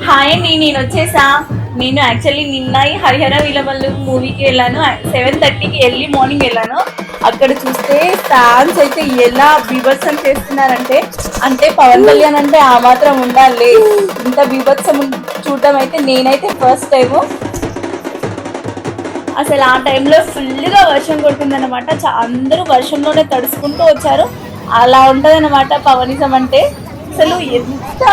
Hi అండి, నేను వచ్చేసా. నేను యాక్చువల్లీ నిన్న ఈ హరిహర వీలవల్లు మూవీకి వెళ్ళాను. 7:30కి ఎర్లీ మార్నింగ్ వెళ్ళాను. అక్కడ చూస్తే ఫ్యాన్స్ అయితే ఎలా బీభత్సం చేస్తున్నారంటే, అంటే పవన్ కళ్యాణ్ అంటే ఆ మాత్రం ఉండాలి. ఇంత బీభత్సం చూడడం అయితే నేనైతే ఫస్ట్ టైము. అసలు ఆ టైంలో ఫుల్గా వర్షం కొడుతుందన్నమాట. అందరూ వర్షంలోనే తడుచుకుంటూ వచ్చారు. అలా ఉంటదన్నమాట పవనిజం అంటే. అసలు ఎంత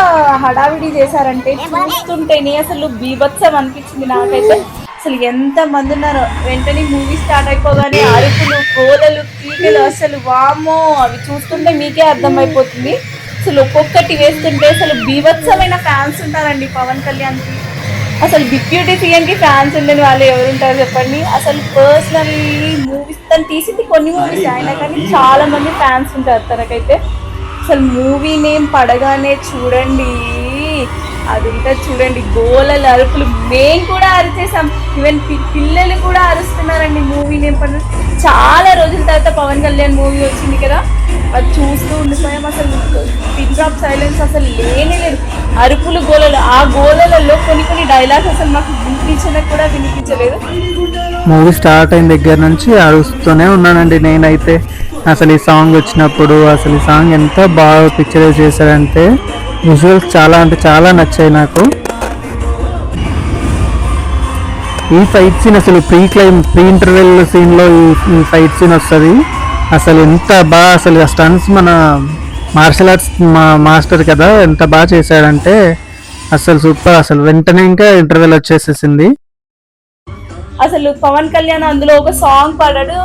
హడావిడి చేశారంటే చూస్తుంటేనే అసలు బీభత్సం అనిపించింది నాకైతే. అసలు ఎంత మంది ఉన్నారో. వెంటనే మూవీ స్టార్ట్ అయిపోగానే అరుపులు, గోలలు, కీటలు, అసలు వామ్మో అవి చూస్తుంటే మీకే అర్థమైపోతుంది. అసలు ఒక్కొక్కటి వేస్తుంటే అసలు బీభత్సమైన ఫ్యాన్స్ ఉంటారండి పవన్ కళ్యాణ్కి. అసలు డిప్యూటీ సీఎంకి ఫ్యాన్స్ ఉండని వాళ్ళు ఎవరుంటారు చెప్పండి. అసలు పర్సనల్లీ మూవీస్ తను తీసింది కొన్ని మూవీస్ అయినా కానీ చాలా మంది ఫ్యాన్స్ ఉంటారు తనకైతే. అసలు మూవీ నేమ్ పడగానే చూడండి, అది ఉంటుంది చూడండి, గోలలు, అరుపులు. మేము కూడా అరిచేసాం, ఈవెన్ పిల్లలు కూడా అరుస్తున్నారండి మూవీ నేమ్ పడిన. చాలా రోజుల తర్వాత పవన్ కళ్యాణ్ మూవీ వచ్చింది కదా, అది చూస్తూ ఉండిపోయాం. అసలు పిన్ డ్రాప్ సైలెన్స్ అసలు లేనే లేదు. అరుపులు, గోలలు. ఆ గోలలలో కొన్ని డైలాగ్స్ అసలు మాకు వినిపించడానికి కూడా వినిపించలేదు. మూవీ స్టార్ట్ అయిన దగ్గర నుంచి అరుస్తూనే ఉన్నానండి నేనైతే. అసలు ఈ సాంగ్ వచ్చినప్పుడు అసలు ఈ సాంగ్ ఎంత బాగా పిక్చరైజ్ చేశారంటే విజువల్స్ చాలా అంటే చాలా నచ్చాయి నాకు. ఈ ఫైట్ సీన్ అసలు ప్రీ ఇంటర్వెల్ సీన్లో ఈ ఫైట్ సీన్ వస్తుంది. అసలు ఎంత బాగా అసలు ఆ స్టన్స్ మన మార్షల్ ఆర్ట్స్ మాస్టర్ కదా ఎంత బాగా చేశాడంటే అసలు సూపర్. అసలు వెంటనే ఇంకా ఇంటర్వెల్ వచ్చేసేసింది. అసలు పవన్ కళ్యాణ్ అందులో ఒక సాంగ్ పాడాడు.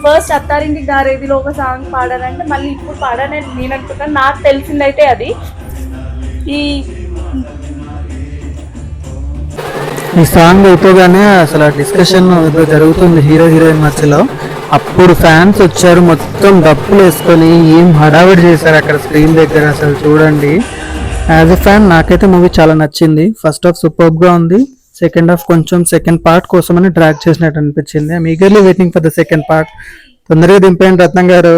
ఫస్ట్ అత్తారింటి గారేదిలో ఒక సాంగ్ పాడారంటే మళ్ళీ ఇప్పుడు పాడానని నేను అనుకుంటాను. నాకు తెలిసిందైతే అది ఈ సాంగ్ అయిపోగానే అసలు డిస్కషన్ జరుగుతుంది హీరో హీరోయిన్ మధ్యలో. అప్పుడు ఫ్యాన్స్ వచ్చారు, మొత్తం డప్పులు వేసుకొని ఏం హడావిడి చేశారు అక్కడ స్క్రీన్ దగ్గర. అసలు చూడండి, యాజ్ ఎ ఫ్యాన్ నాకైతే మూవీ చాలా నచ్చింది. ఫస్ట్ హాఫ్ సూపర్గా ఉంది, సెకండ్ హాఫ్ కొంచెం సెకండ్ పార్ట్ కోసమని డ్రాగ్ చేసినట్టు అనిపించింది. I'm eagerly waiting for the second part. తొందరగా దింపేయండి రత్నం గారు.